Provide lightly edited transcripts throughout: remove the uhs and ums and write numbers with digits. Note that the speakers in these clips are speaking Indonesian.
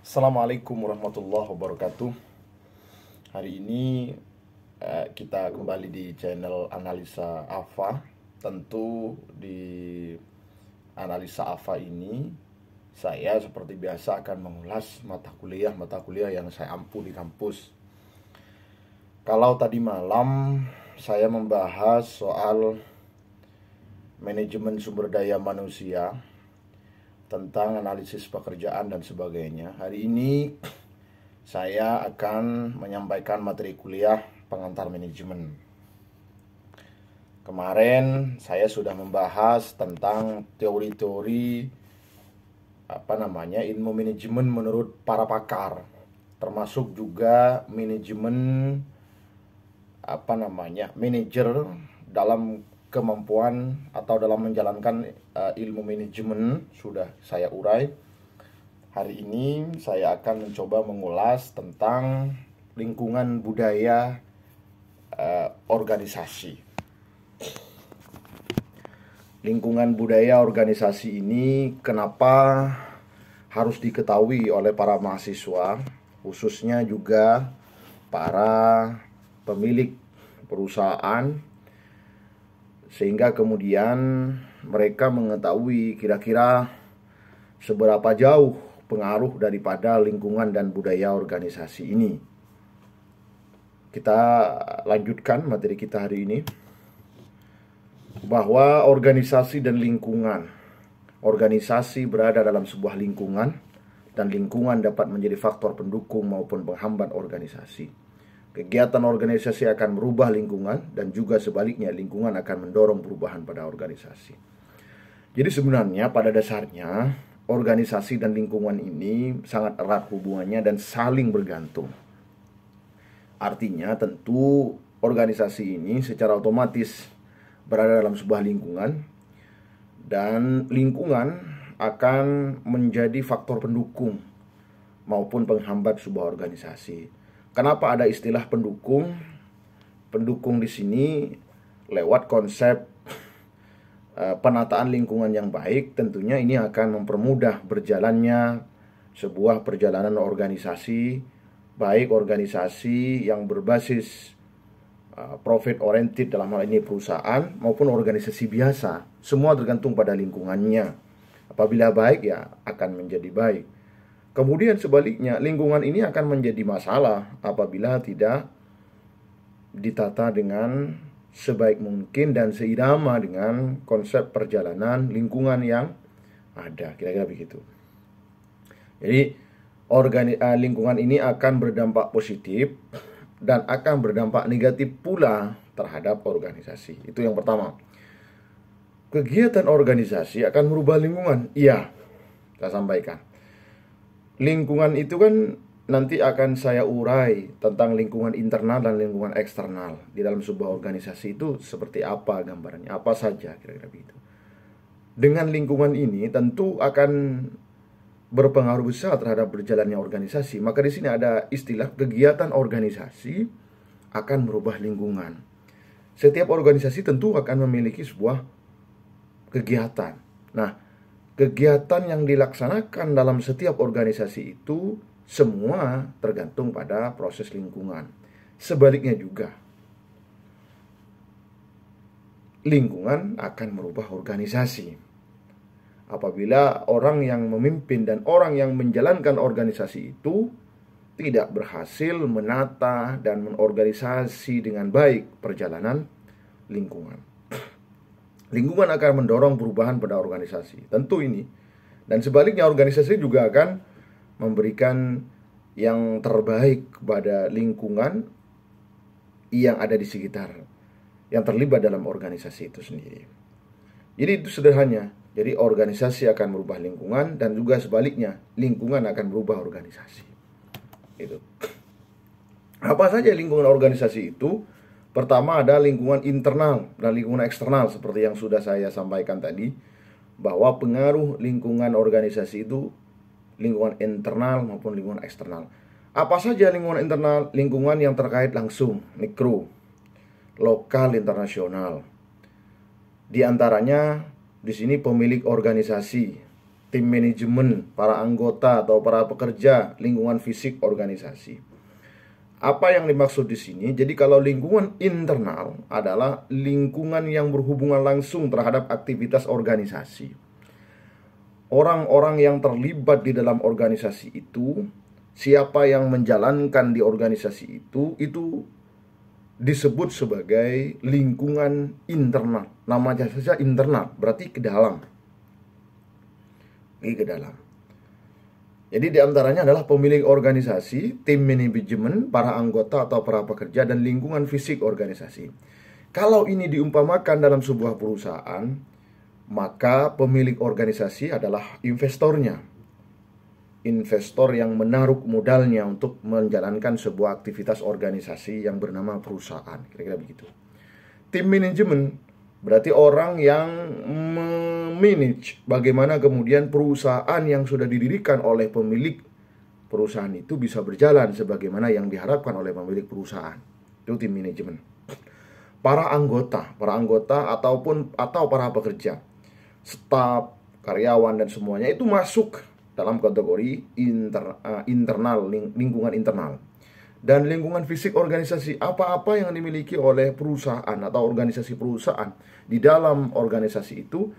Assalamualaikum warahmatullahi wabarakatuh. Hari ini kita kembali di channel Analisa AFA. Tentu di Analisa AFA ini saya seperti biasa akan mengulas mata kuliah yang saya ampu di kampus. Kalau tadi malam saya membahas soal manajemen sumber daya manusia, tentang analisis pekerjaan dan sebagainya. Hari ini saya akan menyampaikan materi kuliah pengantar manajemen. Kemarin saya sudah membahas tentang teori-teori ilmu manajemen menurut para pakar, termasuk juga manajemen manajer dalam kemampuan atau dalam menjalankan ilmu manajemen sudah saya urai. Hari ini saya akan mencoba mengulas tentang lingkungan budaya organisasi. Lingkungan budaya organisasi ini kenapa harus diketahui oleh para mahasiswa, khususnya juga para pemilik perusahaan, sehingga kemudian mereka mengetahui kira-kira seberapa jauh pengaruh daripada lingkungan dan budaya organisasi ini. Kita lanjutkan materi kita hari ini, bahwa organisasi dan lingkungan. Organisasi berada dalam sebuah lingkungan, dan lingkungan dapat menjadi faktor pendukung maupun penghambat organisasi. Kegiatan organisasi akan merubah lingkungan, dan juga sebaliknya lingkungan akan mendorong perubahan pada organisasi. Jadi sebenarnya pada dasarnya organisasi dan lingkungan ini sangat erat hubungannya dan saling bergantung. Artinya tentu organisasi ini secara otomatis berada dalam sebuah lingkungan, dan lingkungan akan menjadi faktor pendukung maupun penghambat sebuah organisasi. Kenapa ada istilah pendukung? Pendukung di sini lewat konsep penataan lingkungan yang baik, tentunya ini akan mempermudah berjalannya sebuah perjalanan organisasi, baik organisasi yang berbasis profit oriented dalam hal ini perusahaan, maupun organisasi biasa. Semua tergantung pada lingkungannya. Apabila baik, ya akan menjadi baik. Kemudian sebaliknya, lingkungan ini akan menjadi masalah apabila tidak ditata dengan sebaik mungkin dan seirama dengan konsep perjalanan lingkungan yang ada. Kira-kira begitu. Jadi lingkungan ini akan berdampak positif dan akan berdampak negatif pula terhadap organisasi. Itu yang pertama. Kegiatan organisasi akan merubah lingkungan. Iya, saya sampaikan. Lingkungan itu kan nanti akan saya urai tentang lingkungan internal dan lingkungan eksternal. Di dalam sebuah organisasi itu seperti apa gambarannya, apa saja kira-kira begitu. Dengan lingkungan ini tentu akan berpengaruh besar terhadap berjalannya organisasi. Maka di sini ada istilah kegiatan organisasi akan merubah lingkungan. Setiap organisasi tentu akan memiliki sebuah kegiatan. Nah, kegiatan yang dilaksanakan dalam setiap organisasi itu semua tergantung pada proses lingkungan. Sebaliknya juga, lingkungan akan merubah organisasi. Apabila orang yang memimpin dan orang yang menjalankan organisasi itu tidak berhasil menata dan menorganisasi dengan baik perjalanan lingkungan. Lingkungan akan mendorong perubahan pada organisasi. Tentu ini. Dan sebaliknya organisasi juga akan memberikan yang terbaik kepada lingkungan yang ada di sekitar, yang terlibat dalam organisasi itu sendiri. Jadi itu sederhana. Jadi organisasi akan merubah lingkungan, dan juga sebaliknya lingkungan akan merubah organisasi. Itu. Apa saja lingkungan organisasi itu? Pertama ada lingkungan internal dan lingkungan eksternal, seperti yang sudah saya sampaikan tadi, bahwa pengaruh lingkungan organisasi itu lingkungan internal maupun lingkungan eksternal. Apa saja lingkungan internal? Lingkungan yang terkait langsung, mikro, lokal, internasional. Di antaranya di sini pemilik organisasi, tim manajemen, para anggota atau para pekerja, lingkungan fisik organisasi. Apa yang dimaksud di sini? Jadi kalau lingkungan internal adalah lingkungan yang berhubungan langsung terhadap aktivitas organisasi. Orang-orang yang terlibat di dalam organisasi itu, siapa yang menjalankan di organisasi itu disebut sebagai lingkungan internal. Namanya saja internal, berarti ke dalam. Ke dalam. Jadi diantaranya adalah pemilik organisasi, tim manajemen, para anggota atau para pekerja, dan lingkungan fisik organisasi. Kalau ini diumpamakan dalam sebuah perusahaan, maka pemilik organisasi adalah investornya. Investor yang menaruh modalnya untuk menjalankan sebuah aktivitas organisasi yang bernama perusahaan. Kira-kira begitu. Tim manajemen berarti orang yang manage bagaimana kemudian perusahaan yang sudah didirikan oleh pemilik perusahaan itu bisa berjalan sebagaimana yang diharapkan oleh pemilik perusahaan. Itu tim manajemen. Para anggota atau para pekerja, staf, karyawan dan semuanya itu masuk dalam kategori internal, lingkungan internal. Dan lingkungan fisik organisasi, apa-apa yang dimiliki oleh perusahaan atau organisasi perusahaan di dalam organisasi itu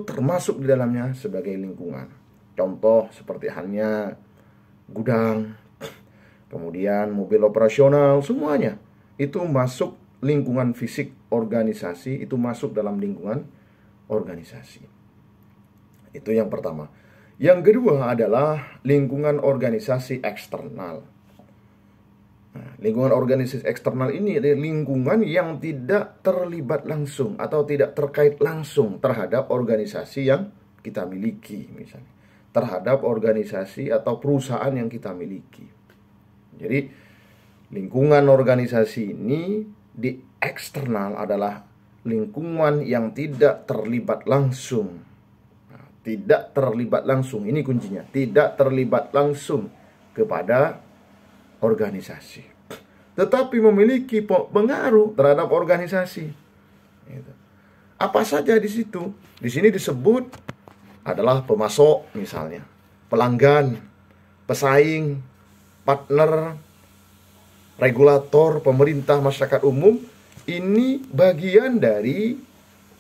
termasuk di dalamnya sebagai lingkungan. Contoh seperti halnya gudang, kemudian mobil operasional, semuanya itu masuk lingkungan fisik organisasi, itu masuk dalam lingkungan organisasi. Itu yang pertama. Yang kedua adalah lingkungan organisasi eksternal. Nah, lingkungan organisasi eksternal ini adalah lingkungan yang tidak terlibat langsung atau tidak terkait langsung terhadap organisasi yang kita miliki, misalnya terhadap organisasi atau perusahaan yang kita miliki. Jadi lingkungan organisasi ini di eksternal adalah lingkungan yang tidak terlibat langsung. Nah, tidak terlibat langsung, ini kuncinya, tidak terlibat langsung kepada organisasi, tetapi memiliki pengaruh terhadap organisasi. Apa saja di situ? Di sini disebut adalah pemasok, misalnya pelanggan, pesaing, partner, regulator, pemerintah, masyarakat umum. Ini bagian dari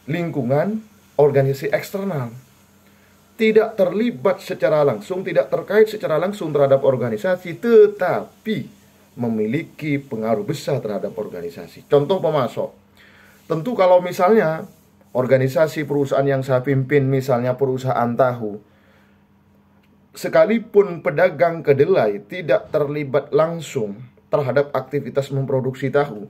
lingkungan organisasi eksternal. Tidak terlibat secara langsung, tidak terkait secara langsung terhadap organisasi, tetapi memiliki pengaruh besar terhadap organisasi. Contoh pemasok. Tentu kalau misalnya organisasi perusahaan yang saya pimpin, misalnya perusahaan tahu, sekalipun pedagang kedelai tidak terlibat langsung terhadap aktivitas memproduksi tahu,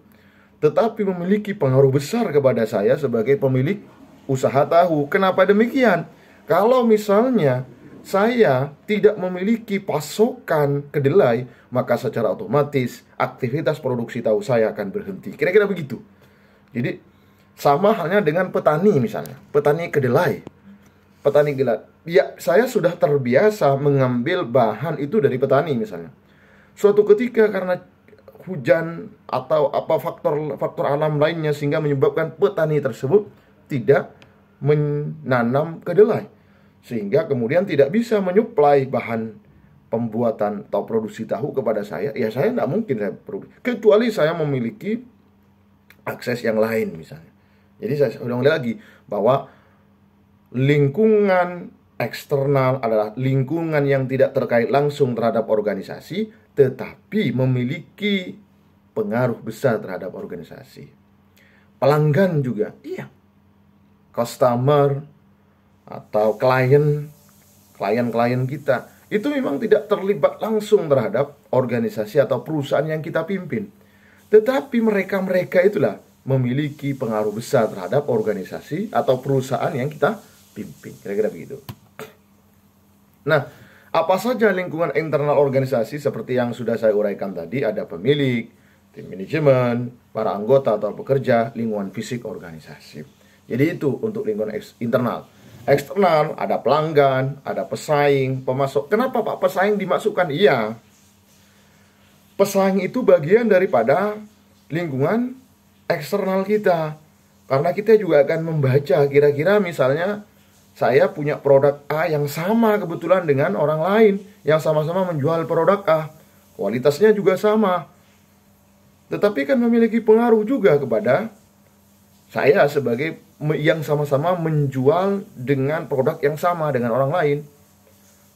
tetapi memiliki pengaruh besar kepada saya sebagai pemilik usaha tahu. Kenapa demikian? Kalau misalnya saya tidak memiliki pasokan kedelai, maka secara otomatis aktivitas produksi tahu saya akan berhenti. Kira-kira begitu. Jadi sama halnya dengan petani misalnya, petani kedelai. Petani kedelai, ya saya sudah terbiasa mengambil bahan itu dari petani misalnya. Suatu ketika karena hujan atau faktor alam lainnya sehingga menyebabkan petani tersebut tidak menanam kedelai, sehingga kemudian tidak bisa menyuplai bahan pembuatan atau produksi tahu kepada saya. Ya saya tidak mungkin saya produksi, kecuali saya memiliki akses yang lain misalnya. Jadi saya ulang lagi bahwa lingkungan eksternal adalah lingkungan yang tidak terkait langsung terhadap organisasi, tetapi memiliki pengaruh besar terhadap organisasi. Pelanggan juga, iya. Customer atau klien kita itu memang tidak terlibat langsung terhadap organisasi atau perusahaan yang kita pimpin, tetapi mereka itulah memiliki pengaruh besar terhadap organisasi atau perusahaan yang kita pimpin. Kira-kira begitu. Nah, apa saja lingkungan internal organisasi seperti yang sudah saya uraikan tadi? Ada pemilik, tim manajemen, para anggota atau pekerja, lingkungan fisik organisasi. Jadi itu untuk lingkungan internal. Eksternal, ada pelanggan, ada pesaing, pemasok. Kenapa Pak pesaing dimasukkan? Iya, pesaing itu bagian daripada lingkungan eksternal kita. Karena kita juga akan membaca kira-kira misalnya saya punya produk A yang sama kebetulan dengan orang lain yang sama-sama menjual produk A. Kualitasnya juga sama. Tetapi kan memiliki pengaruh juga kepada saya sebagai yang sama-sama menjual dengan produk yang sama dengan orang lain.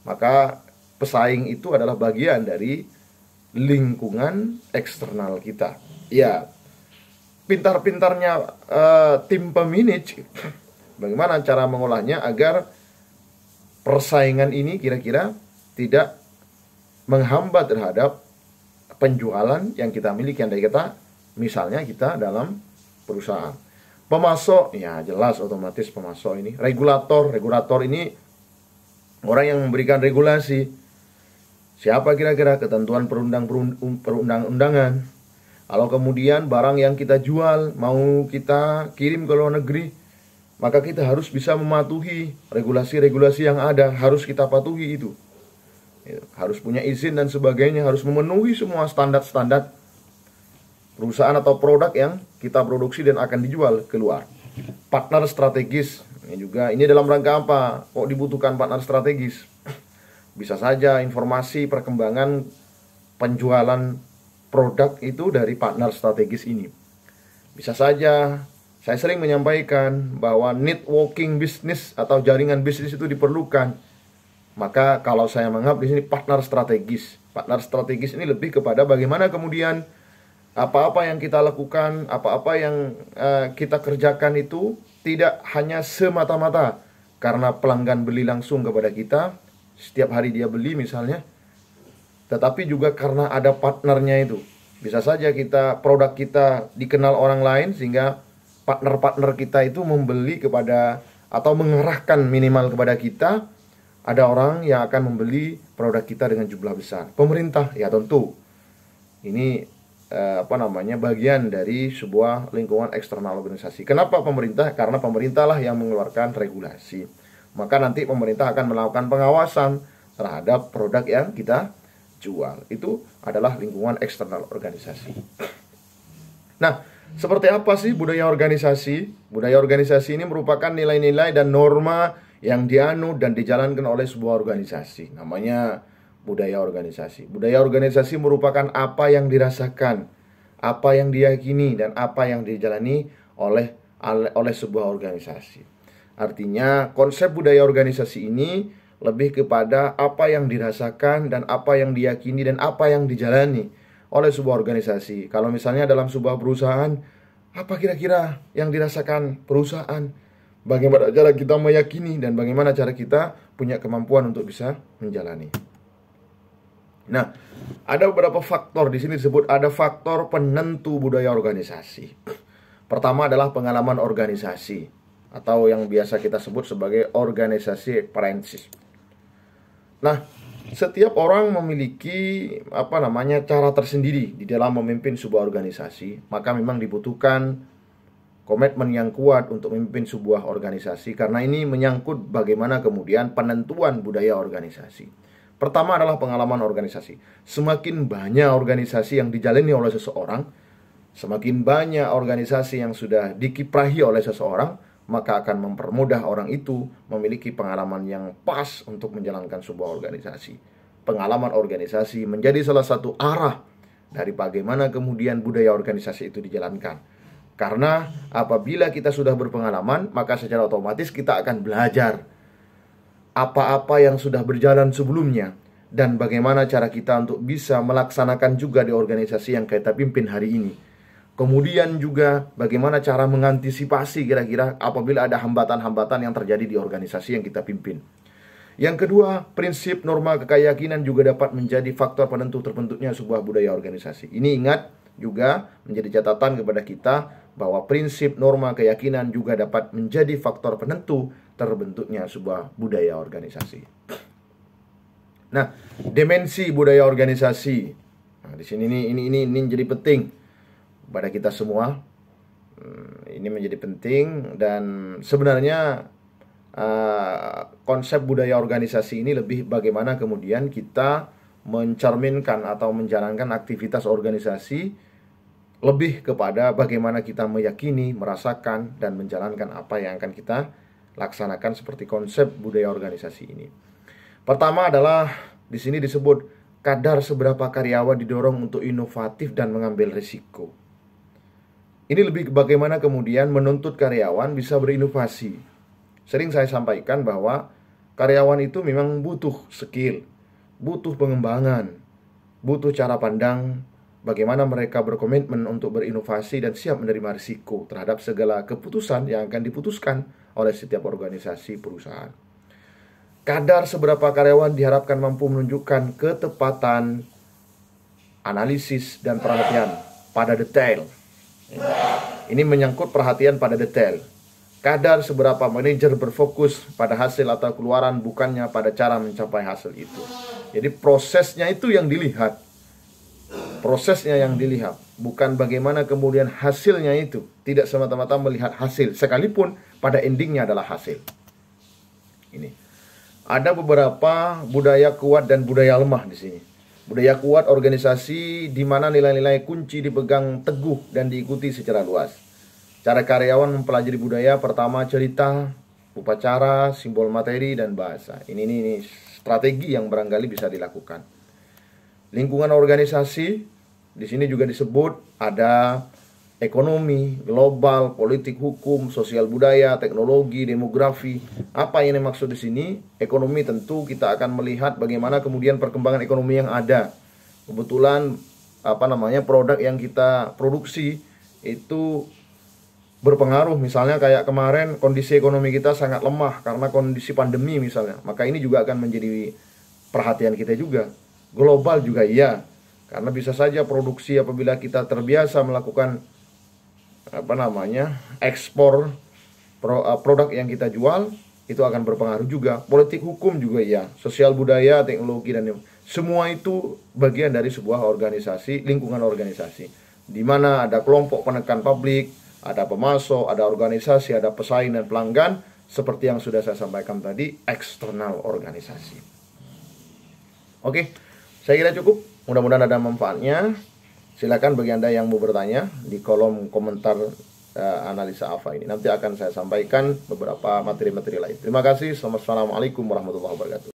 Maka pesaing itu adalah bagian dari lingkungan eksternal kita. Ya, pintar-pintarnya tim pemanage bagaimana cara mengolahnya agar persaingan ini kira-kira tidak menghambat terhadap penjualan yang kita miliki, yang dari kita, misalnya kita dalam perusahaan. Pemasok, ya jelas otomatis pemasok ini. Regulator ini orang yang memberikan regulasi. Siapa kira-kira? Ketentuan perundang-undangan. Kalau kemudian barang yang kita jual mau kita kirim ke luar negeri, maka kita harus bisa mematuhi regulasi-regulasi yang ada, harus kita patuhi itu. Harus punya izin dan sebagainya, harus memenuhi semua standar-standar perusahaan atau produk yang kita produksi dan akan dijual keluar. Partner strategis, ini dalam rangka apa? Kok dibutuhkan partner strategis? Bisa saja informasi perkembangan penjualan produk itu dari partner strategis ini. Bisa saja saya sering menyampaikan bahwa networking bisnis atau jaringan bisnis itu diperlukan. Maka kalau saya menganggap di sini partner strategis. Partner strategis ini lebih kepada bagaimana kemudian apa-apa yang kita lakukan, apa-apa yang kita kerjakan itu tidak hanya semata-mata karena pelanggan beli langsung kepada kita, setiap hari dia beli misalnya, tetapi juga karena ada partnernya itu. Bisa saja produk kita dikenal orang lain sehingga partner-partner kita itu membeli kepada atau mengerahkan minimal kepada kita, ada orang yang akan membeli produk kita dengan jumlah besar. Pemerintah, ya tentu ini bagian dari sebuah lingkungan eksternal organisasi. Kenapa pemerintah? Karena pemerintahlah yang mengeluarkan regulasi. Maka nanti pemerintah akan melakukan pengawasan terhadap produk yang kita jual. Itu adalah lingkungan eksternal organisasi. Nah, seperti apa sih budaya organisasi? Budaya organisasi ini merupakan nilai-nilai dan norma yang dianut dan dijalankan oleh sebuah organisasi. Namanya budaya organisasi. Budaya organisasi merupakan apa yang dirasakan, apa yang diyakini, dan apa yang dijalani oleh sebuah organisasi. Artinya konsep budaya organisasi ini lebih kepada apa yang dirasakan dan apa yang diyakini dan apa yang dijalani oleh sebuah organisasi. Kalau misalnya dalam sebuah perusahaan, apa kira-kira yang dirasakan perusahaan? Bagaimana cara kita meyakini dan bagaimana cara kita punya kemampuan untuk bisa menjalani. Nah, ada beberapa faktor di sini disebut ada faktor penentu budaya organisasi. Pertama adalah pengalaman organisasi atau yang biasa kita sebut sebagai organisasi experience. Nah, setiap orang memiliki cara tersendiri di dalam memimpin sebuah organisasi, maka memang dibutuhkan komitmen yang kuat untuk memimpin sebuah organisasi karena ini menyangkut bagaimana kemudian penentuan budaya organisasi. Pertama adalah pengalaman organisasi. Semakin banyak organisasi yang dijalani oleh seseorang, semakin banyak organisasi yang sudah dikiprahi oleh seseorang, maka akan mempermudah orang itu memiliki pengalaman yang pas untuk menjalankan sebuah organisasi. Pengalaman organisasi menjadi salah satu arah dari bagaimana kemudian budaya organisasi itu dijalankan. Karena apabila kita sudah berpengalaman, maka secara otomatis kita akan belajar apa-apa yang sudah berjalan sebelumnya dan bagaimana cara kita untuk bisa melaksanakan juga di organisasi yang kita pimpin hari ini. Kemudian juga bagaimana cara mengantisipasi kira-kira apabila ada hambatan-hambatan yang terjadi di organisasi yang kita pimpin. Yang kedua, prinsip norma keyakinan juga dapat menjadi faktor penentu terbentuknya sebuah budaya organisasi. Ini ingat juga menjadi catatan kepada kita bahwa prinsip norma keyakinan juga dapat menjadi faktor penentu terbentuknya sebuah budaya organisasi. Nah, dimensi budaya organisasi. Nah, di sini ini menjadi penting pada kita semua. Ini menjadi penting dan sebenarnya konsep budaya organisasi ini lebih bagaimana kemudian kita mencerminkan atau menjalankan aktivitas organisasi lebih kepada bagaimana kita meyakini, merasakan dan menjalankan apa yang akan kita laksanakan seperti konsep budaya organisasi ini. Pertama adalah di sini disebut kadar seberapa karyawan didorong untuk inovatif dan mengambil risiko. Ini lebih bagaimana kemudian menuntut karyawan bisa berinovasi. Sering saya sampaikan bahwa karyawan itu memang butuh skill, butuh pengembangan, butuh cara pandang bagaimana mereka berkomitmen untuk berinovasi dan siap menerima risiko terhadap segala keputusan yang akan diputuskan oleh setiap organisasi perusahaan. Kadar seberapa karyawan diharapkan mampu menunjukkan ketepatan, analisis, dan perhatian pada detail. Ini menyangkut perhatian pada detail. Kadar seberapa manajer berfokus pada hasil atau keluaran, bukannya pada cara mencapai hasil itu. Jadi prosesnya itu yang dilihat. Prosesnya yang dilihat, bukan bagaimana kemudian hasilnya itu. Tidak semata-mata melihat hasil, sekalipun pada endingnya adalah hasil. Ini ada beberapa budaya kuat dan budaya lemah di sini. Budaya kuat organisasi di mana nilai-nilai kunci dipegang teguh dan diikuti secara luas. Cara karyawan mempelajari budaya, pertama cerita, upacara, simbol materi, dan bahasa. Ini strategi yang barangkali bisa dilakukan. Lingkungan organisasi di sini juga disebut ada ekonomi, global, politik, hukum, sosial budaya, teknologi, demografi. Apa yang dimaksud di sini? Ekonomi tentu kita akan melihat bagaimana kemudian perkembangan ekonomi yang ada. Kebetulan produk yang kita produksi itu berpengaruh, misalnya kayak kemarin kondisi ekonomi kita sangat lemah karena kondisi pandemi misalnya. Maka ini juga akan menjadi perhatian kita juga. Global juga iya, karena bisa saja produksi apabila kita terbiasa melakukan ekspor produk yang kita jual, itu akan berpengaruh juga. Politik, hukum juga ya, sosial budaya, teknologi, dan semua itu bagian dari sebuah organisasi, lingkungan organisasi, di mana ada kelompok penekan publik, ada pemasok, ada organisasi, ada pesaing dan pelanggan, seperti yang sudah saya sampaikan tadi, eksternal organisasi. Oke, saya kira cukup. Mudah-mudahan ada manfaatnya. Silakan bagi Anda yang mau bertanya di kolom komentar analisa AFA ini. Nanti akan saya sampaikan beberapa materi-materi lain. Terima kasih. Assalamualaikum warahmatullahi wabarakatuh.